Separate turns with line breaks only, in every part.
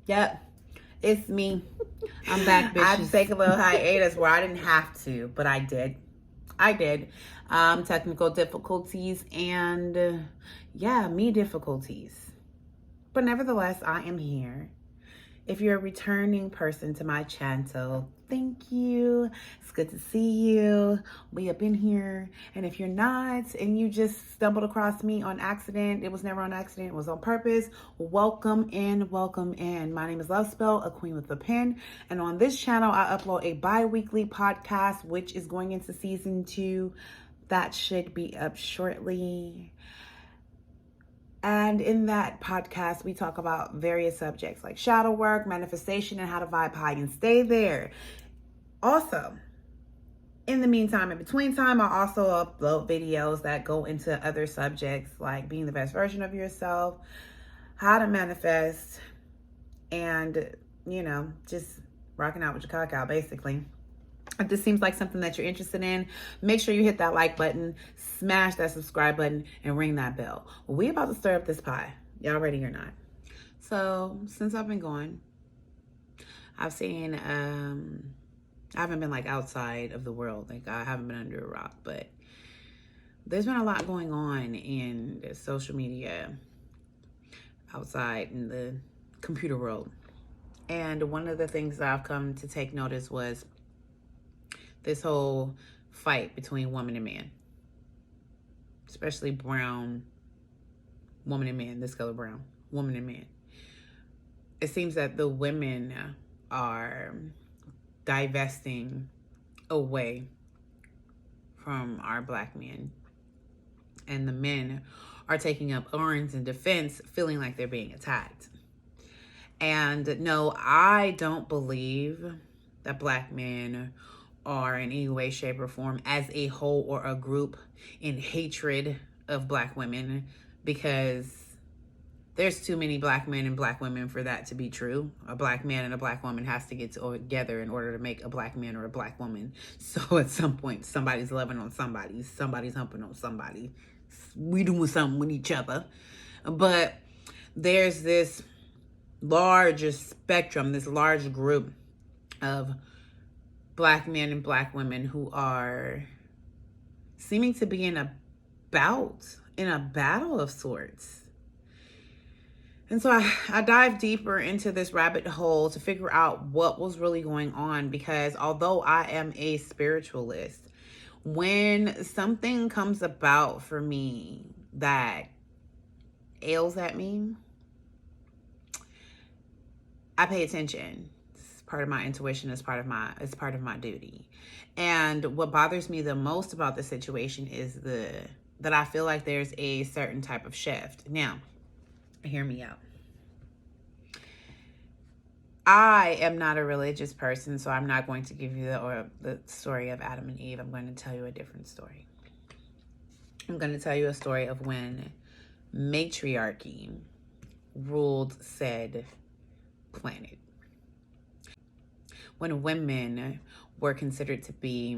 Yep, it's me. I'm back, bitches. I had to take a little hiatus where I didn't have to, but I did. Technical difficulties and me difficulties. But nevertheless, I am here. If you're a returning person to my channel, thank you. It's good to see you. We up in here. And if you're not, and you just stumbled across me on accident, it was never on accident, it was on purpose. Welcome in, welcome in. My name is Lovespell, a queen with a pen. And on this channel, I upload a bi-weekly podcast, which is going into season 2. That should be up shortly. And in that podcast, we talk about various subjects like shadow work, manifestation, and how to vibe high and stay there. Also, in the meantime, in between time, I also upload videos that go into other subjects like being the best version of yourself, how to manifest, and, just rocking out with your cock out, basically. If this seems like something that you're interested in, make sure you hit that like button, smash that subscribe button, and ring that bell. We about to stir up this pie. Y'all ready or not? So since I've been gone, I've seen, I haven't been like outside of the world. Like I haven't been under a rock, but there's been a lot going on in the social media outside in the computer world. And one of the things that I've come to take notice was this whole fight between woman and man, especially brown woman and man, this color brown, woman and man. It seems that the women are divesting away from our black men, and the men are taking up arms in defense, feeling like they're being attacked. And no, I don't believe that black men are in any way, shape, or form as a whole or a group in hatred of black women, because there's too many black men and black women for that to be true. A black man and a black woman has to get together in order to make a black man or a black woman. So at some point, somebody's loving on somebody, somebody's humping on somebody. We doing something with each other. But there's this large spectrum, this large group of black men and black women who are seeming to be in a battle of sorts. And so I dive deeper into this rabbit hole to figure out what was really going on, because although I am a spiritualist, when something comes about for me that ails at me, I pay attention. Part of my intuition, is part of my duty. And what bothers me the most about the situation is that I feel like there's a certain type of shift. Now, hear me out. I am not a religious person, so I'm not going to give you the story of Adam and Eve. I'm going to tell you a different story. I'm going to tell you a story of when matriarchy ruled said planet. When women were considered to be,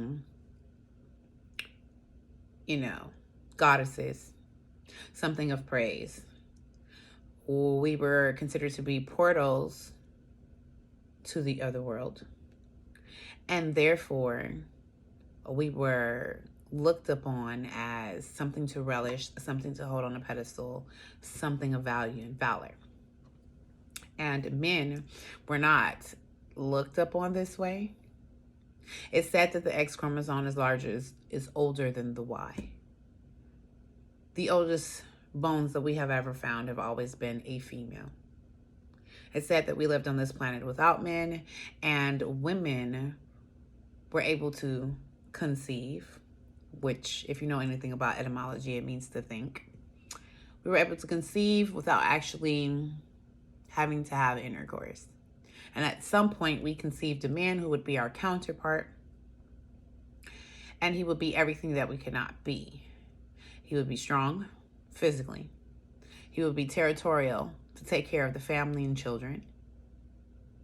goddesses, something of praise. We were considered to be portals to the other world. And therefore, we were looked upon as something to relish, something to hold on a pedestal, something of value and valor. And men were not looked up on this way. It's said that the X chromosome is older than the Y. The oldest bones that we have ever found have always been a female. It's said that we lived on this planet without men, and women were able to conceive, which, if you know anything about etymology, it means to think. We were able to conceive without actually having to have intercourse. And at some point, we conceived a man who would be our counterpart. And he would be everything that we could not be. He would be strong physically. He would be territorial to take care of the family and children.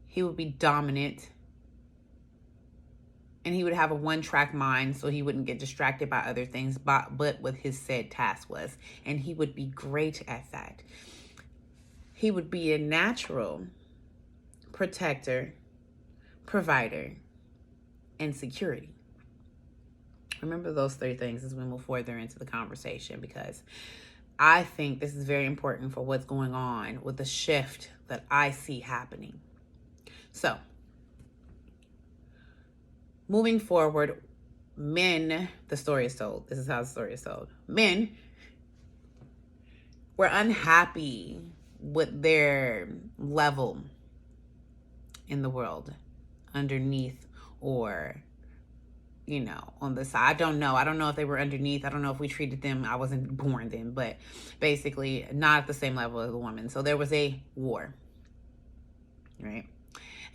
He would be dominant. And he would have a one-track mind, so he wouldn't get distracted by other things, but what his said task was. And he would be great at that. He would be a natural protector, provider, and security. Remember those three things as we move further into the conversation, because I think this is very important for what's going on with the shift that I see happening. So, moving forward, men, the story is told. This is how the story is told. Men were unhappy with their level in the world, underneath or, on the side. I don't know if they were underneath. I don't know if we treated them. I wasn't born then, but basically not at the same level as a woman. So there was a war, right?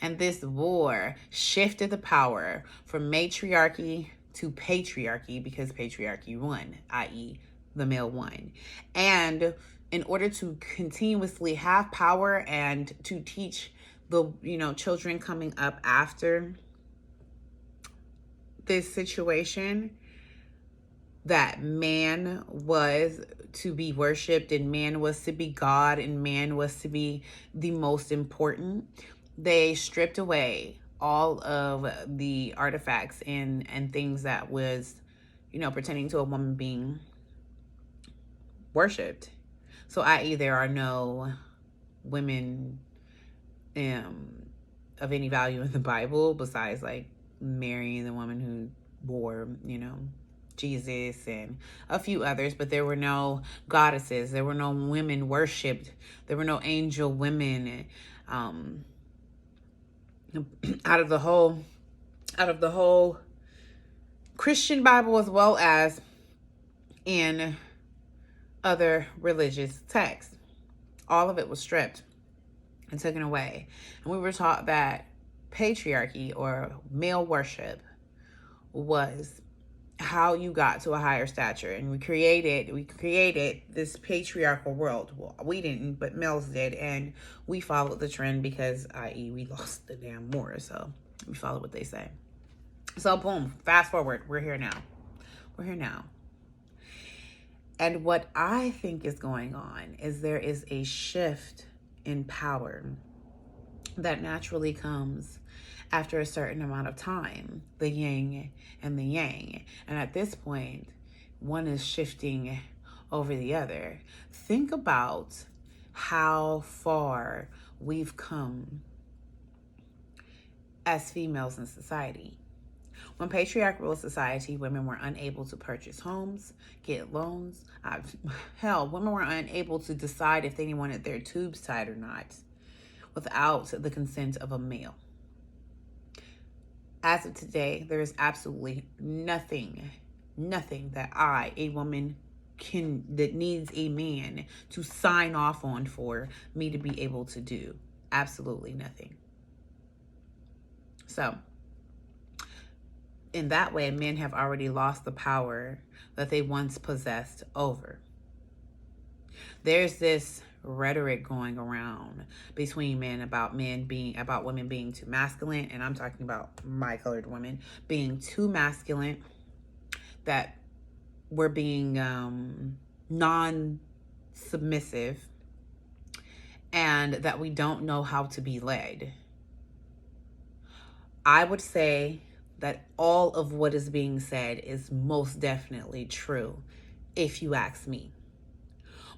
And this war shifted the power from matriarchy to patriarchy, because patriarchy won, i.e. the male won. And in order to continuously have power and to teach the, children coming up after this situation that man was to be worshipped and man was to be God and man was to be the most important, they stripped away all of the artifacts and things that was, pertaining to a woman being worshipped. So, i.e., there are no women of any value in the Bible besides like Mary, the woman who bore, Jesus, and a few others, but there were no goddesses. There were no women worshipped. There were no angel women. Out of the whole Christian Bible, as well as in other religious texts, all of it was stripped and taken away. And we were taught that patriarchy or male worship was how you got to a higher stature. And we created this patriarchal world. Well, we didn't, but males did. And we followed the trend because, i.e., we lost the damn war. So we followed what they say. So boom, fast forward. We're here now. And what I think is going on is there is a shift in power that naturally comes after a certain amount of time, the yin and the yang. And at this point, one is shifting over the other. Think about how far we've come as females in society. When patriarchal society, women were unable to purchase homes, get loans. Women were unable to decide if they wanted their tubes tied or not without the consent of a male. As of today, there is absolutely nothing that a woman that needs a man to sign off on for me to be able to do. Absolutely nothing. So, in that way, men have already lost the power that they once possessed over. There's this rhetoric going around between men about women being too masculine, and I'm talking about my colored women being too masculine, that we're being non-submissive, and that we don't know how to be led. I would say that all of what is being said is most definitely true, if you ask me.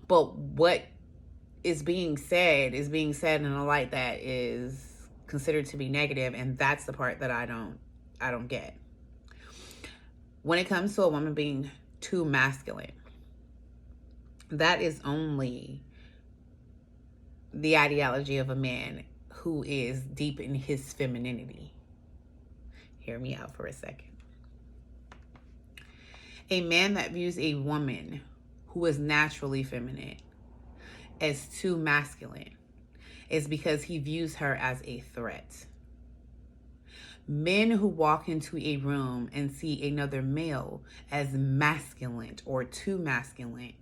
But what is being said in a light that is considered to be negative, and that's the part that I don't get. When it comes to a woman being too masculine, that is only the ideology of a man who is deep in his femininity. Hear me out for a second. A man that views a woman who is naturally feminine as too masculine is because he views her as a threat. Men who walk into a room and see another male as masculine or too masculine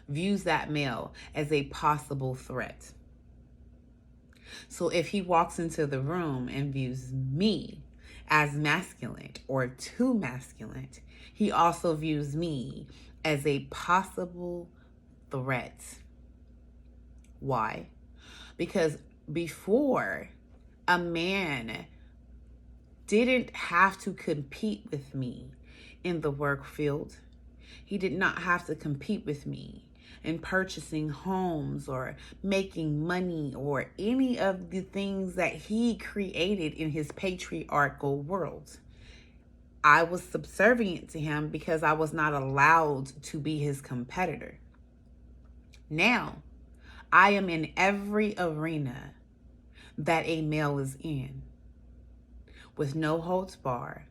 views that male as a possible threat. So if he walks into the room and views me as masculine or too masculine, he also views me as a possible threat. Why? Because before A man didn't have to compete with me in the work field. He did not have to compete with me in purchasing homes or making money or any of the things that he created in his patriarchal world. I was subservient to him because I was not allowed to be his competitor. Now, I am in every arena that a male is in, with no holds barred,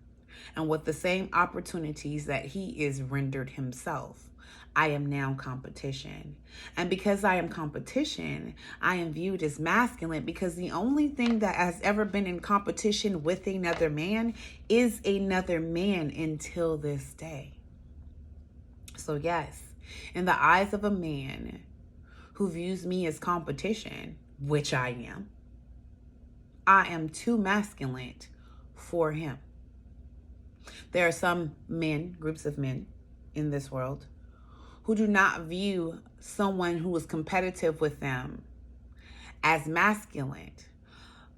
and with the same opportunities that he is rendered himself. I am now competition. And because I am competition, I am viewed as masculine, because the only thing that has ever been in competition with another man is another man until this day. So yes, in the eyes of a man who views me as competition, which I am too masculine for him. There are some men, groups of men in this world, who do not view someone who is competitive with them as masculine,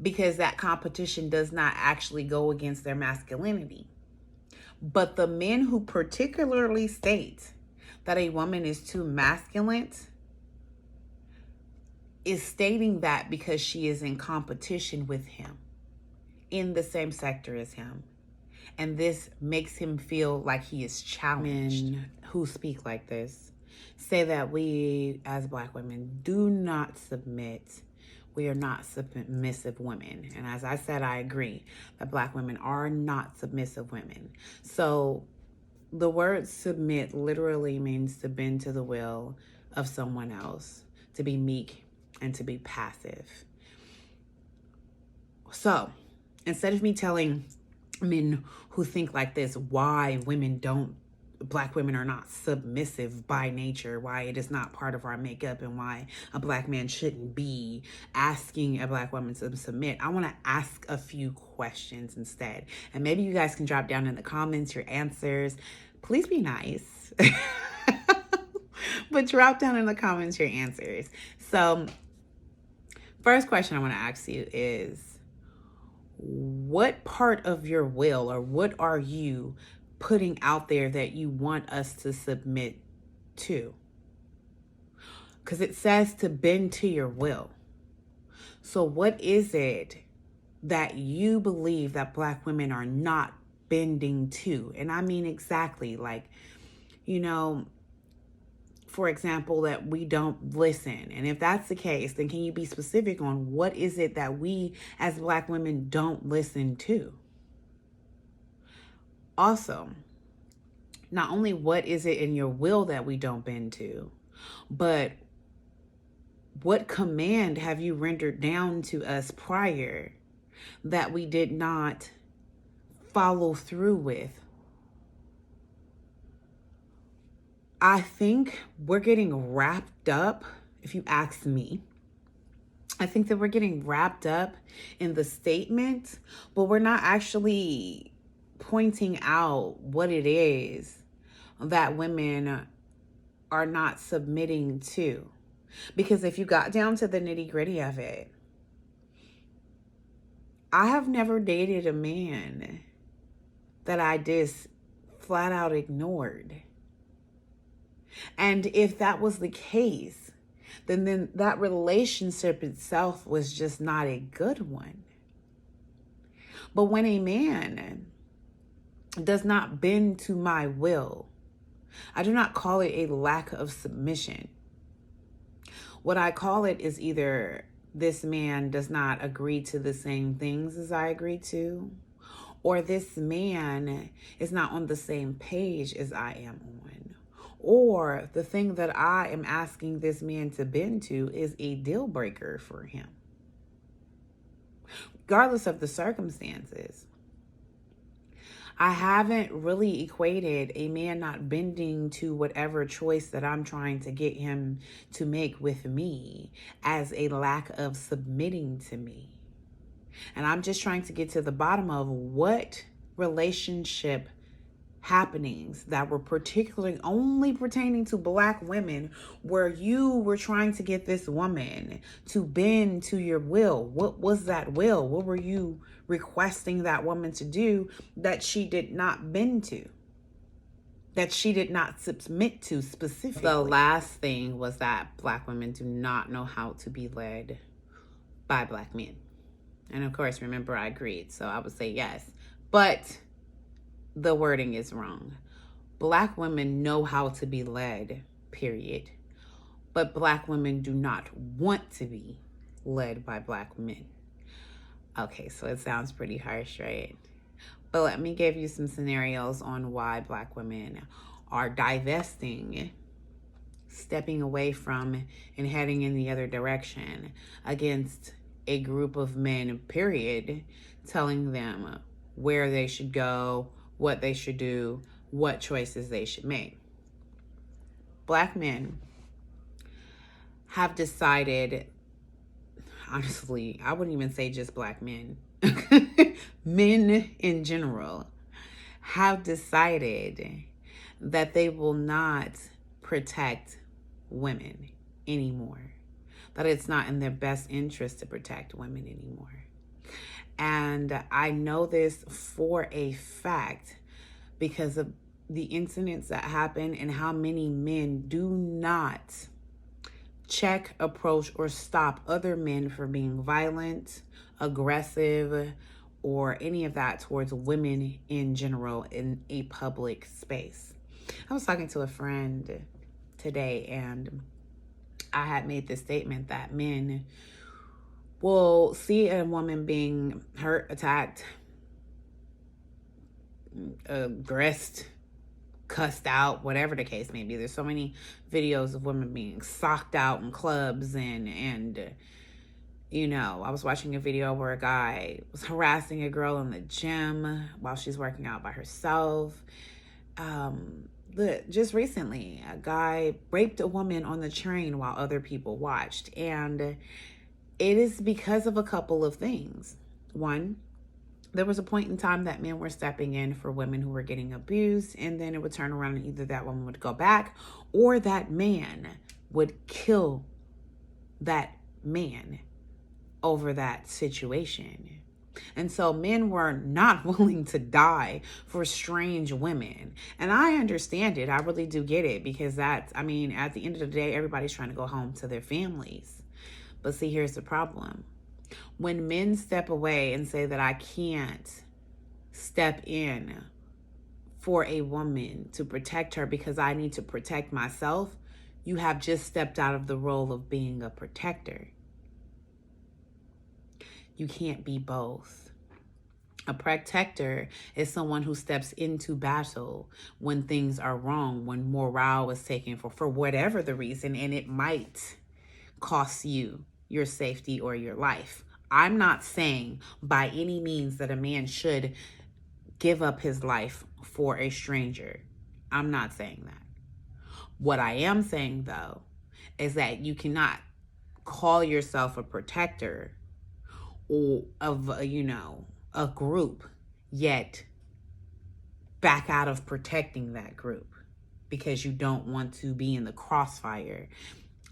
because that competition does not actually go against their masculinity. But the men who particularly state that a woman is too masculine is stating that because she is in competition with him, in the same sector as him. And this makes him feel like he is challenged. Men who speak like this say that we as Black women do not submit. We are not submissive women. And as I said, I agree that Black women are not submissive women. So the word submit literally means to bend to the will of someone else, to be meek and to be passive. So instead of me telling men who think like this why Black women are not submissive by nature, why it is not part of our makeup, and why a Black man shouldn't be asking a Black woman to submit, I want to ask a few questions instead. And maybe you guys can drop down in the comments your answers. Please be nice. But drop down in the comments your answers. So first question I want to ask you is, what part of your will, or what are you putting out there that you want us to submit to? Because it says to bend to your will. So what is it that you believe that Black women are not bending to? And I mean exactly, like, for example, that we don't listen. And if that's the case, then can you be specific on what is it that we as Black women don't listen to? Also, not only what is it in your will that we don't bend to, but what command have you rendered down to us prior that we did not follow through with? I think we're getting wrapped up, if you ask me. I think that we're getting wrapped up in the statement, but we're not actually pointing out what it is that women are not submitting to. Because if you got down to the nitty-gritty of it, I have never dated a man that I just flat out ignored. And if that was the case, then that relationship itself was just not a good one. But when a man does not bend to my will, I do not call it a lack of submission. What I call it is either this man does not agree to the same things as I agree to, or this man is not on the same page as I am on. Or the thing that I am asking this man to bend to is a deal breaker for him. Regardless of the circumstances, I haven't really equated a man not bending to whatever choice that I'm trying to get him to make with me as a lack of submitting to me. And I'm just trying to get to the bottom of what relationship happenings that were particularly only pertaining to Black women, where you were trying to get this woman to bend to your will? What was that will? What were you requesting that woman to do that she did not bend to, that she did not submit to specifically? The last thing was that Black women do not know how to be led by Black men. And of course, remember, I agreed, so I would say yes. But the wording is wrong. Black women know how to be led, period. But Black women do not want to be led by Black men. Okay, so it sounds pretty harsh, right? But let me give you some scenarios on why Black women are divesting, stepping away from, and heading in the other direction against a group of men, period, telling them where they should go, what they should do, what choices they should make. Black men have decided, honestly, I wouldn't even say just Black men, men in general have decided that they will not protect women anymore, that it's not in their best interest to protect women anymore. And I know this for a fact because of the incidents that happen and how many men do not check, approach, or stop other men from being violent, aggressive, or any of that towards women in general in a public space. I was talking to a friend today, and I had made this statement that men will see a woman being hurt, attacked, aggressed, cussed out, whatever the case may be. There's so many videos of women being socked out in clubs and you know, I was watching a video where a guy was harassing a girl in the gym while she's working out by herself. Just recently, a guy raped a woman on the train while other people watched, and it is because of a couple of things. One, there was a point in time that men were stepping in for women who were getting abused, and then it would turn around and either that woman would go back or that man would kill that man over that situation. And so men were not willing to die for strange women. And I understand it. I really do get it, because at the end of the day, everybody's trying to go home to their families. But see, here's the problem. When men step away and say that I can't step in for a woman to protect her because I need to protect myself, you have just stepped out of the role of being a protector. You can't be both. A protector is someone who steps into battle when things are wrong, when morale is taken for whatever the reason, and it might cost you your safety or your life. I'm not saying by any means that a man should give up his life for a stranger. I'm not saying that. What I am saying, though, is that you cannot call yourself a protector or of a group, yet back out of protecting that group because you don't want to be in the crossfire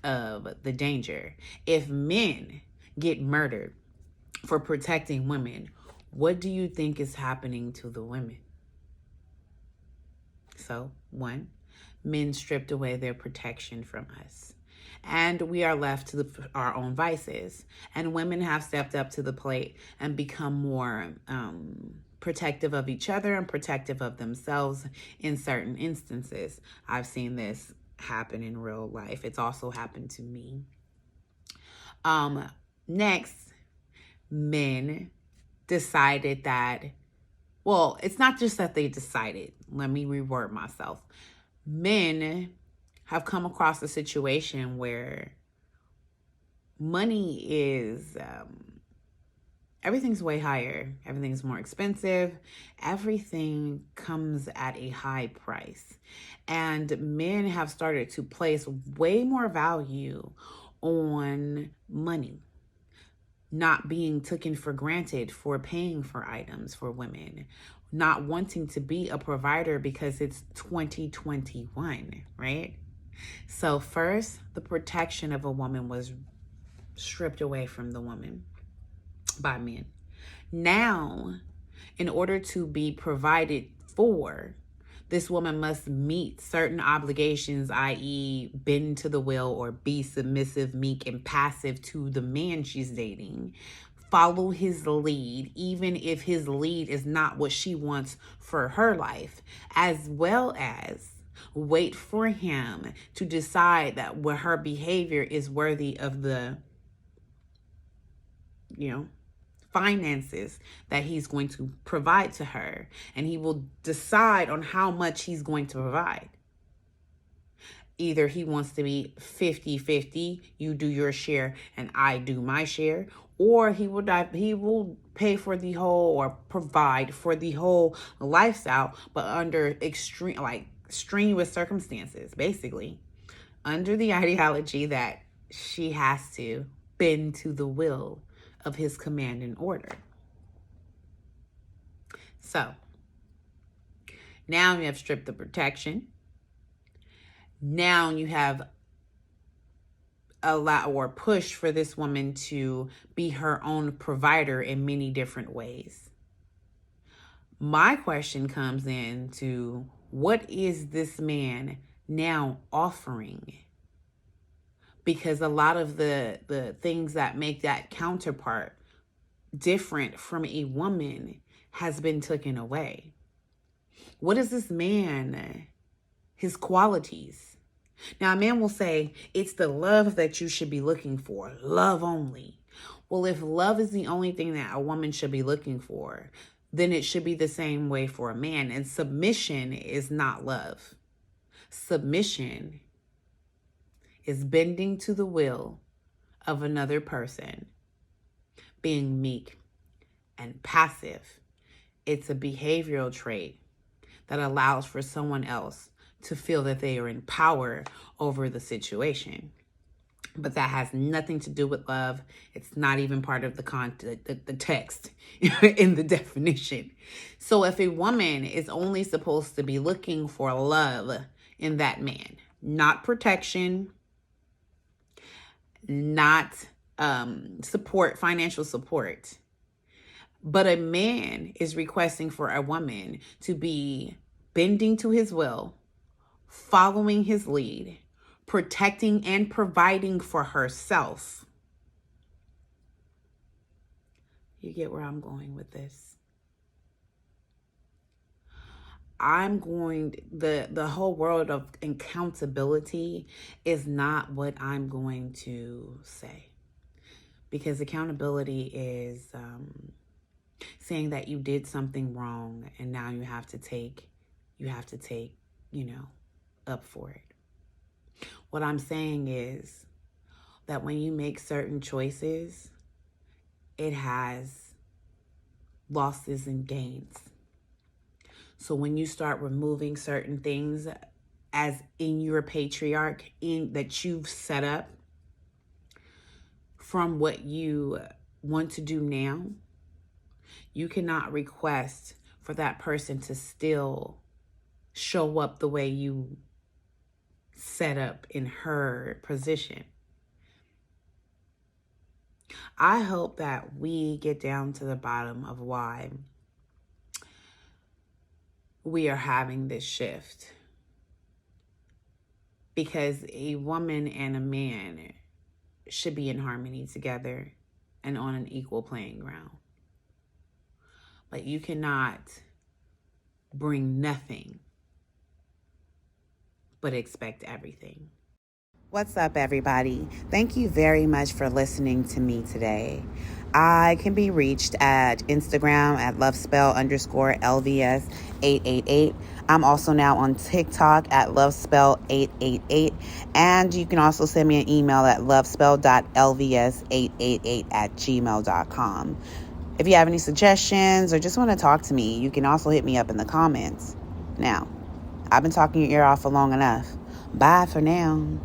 of the danger. If men get murdered for protecting women, what do you think is happening to the women? So, one, men stripped away their protection from us, and we are left to our own vices. And women have stepped up to the plate and become more protective of each other and protective of themselves in certain instances. I've seen this happen in real life. It's also happened to me. Next, men decided that, well, it's not just that they decided. Let me reword myself. Men have come across a situation where money is, everything's way higher. Everything's more expensive. Everything comes at a high price. And men have started to place way more value on money. not being taken for granted for paying for items for women, not wanting to be a provider because it's 2021, right? So first, the protection of a woman was stripped away from the woman by men. Now, in order to be provided for, this woman must meet certain obligations, i.e., bend to the will or be submissive, meek, and passive to the man she's dating. Follow his lead, even if his lead is not what she wants for her life, as well as wait for him to decide that what her behavior is worthy of the, finances that he's going to provide to her, and he will decide on how much he's going to provide. Either he wants to be 50-50, you do your share and I do my share, or he will pay for the whole or provide for the whole lifestyle, but under strenuous circumstances, basically, under the ideology that she has to bend to the will of his command and order. So now you have stripped the protection. Now you have allowed or pushed for this woman to be her own provider in many different ways. My question comes in to, what is this man now offering? Because a lot of the things that make that counterpart different from a woman has been taken away. What is this man, his qualities? Now, a man will say, it's the love that you should be looking for, love only. Well, if love is the only thing that a woman should be looking for, then it should be the same way for a man. And submission is not love. Submission is bending to the will of another person, being meek and passive. It's a behavioral trait that allows for someone else to feel that they are in power over the situation. But that has nothing to do with love. It's not even part of the text in the definition. So if a woman is only supposed to be looking for love in that man, not protection, not support, financial support, but a man is requesting for a woman to be bending to his will, following his lead, protecting and providing for herself. You get where I'm going with this? The whole world of accountability is not what I'm going to say. Because accountability is saying that you did something wrong and now you have to take, up for it. What I'm saying is that when you make certain choices, it has losses and gains. So when you start removing certain things as in your patriarch that you've set up from what you want to do now, you cannot request for that person to still show up the way you set up in her position. I hope that we get down to the bottom of why we are having this shift. Because a woman and a man should be in harmony together and on an equal playing ground. But you cannot bring nothing but expect everything. What's up, everybody? Thank you very much for listening to me today. I can be reached at Instagram at Lovespell_LVS888. I'm also now on TikTok at Lovespell888. And you can also send me an email at lovespell.lvs888@gmail.com. If you have any suggestions or just want to talk to me, you can also hit me up in the comments. Now, I've been talking your ear off for long enough. Bye for now.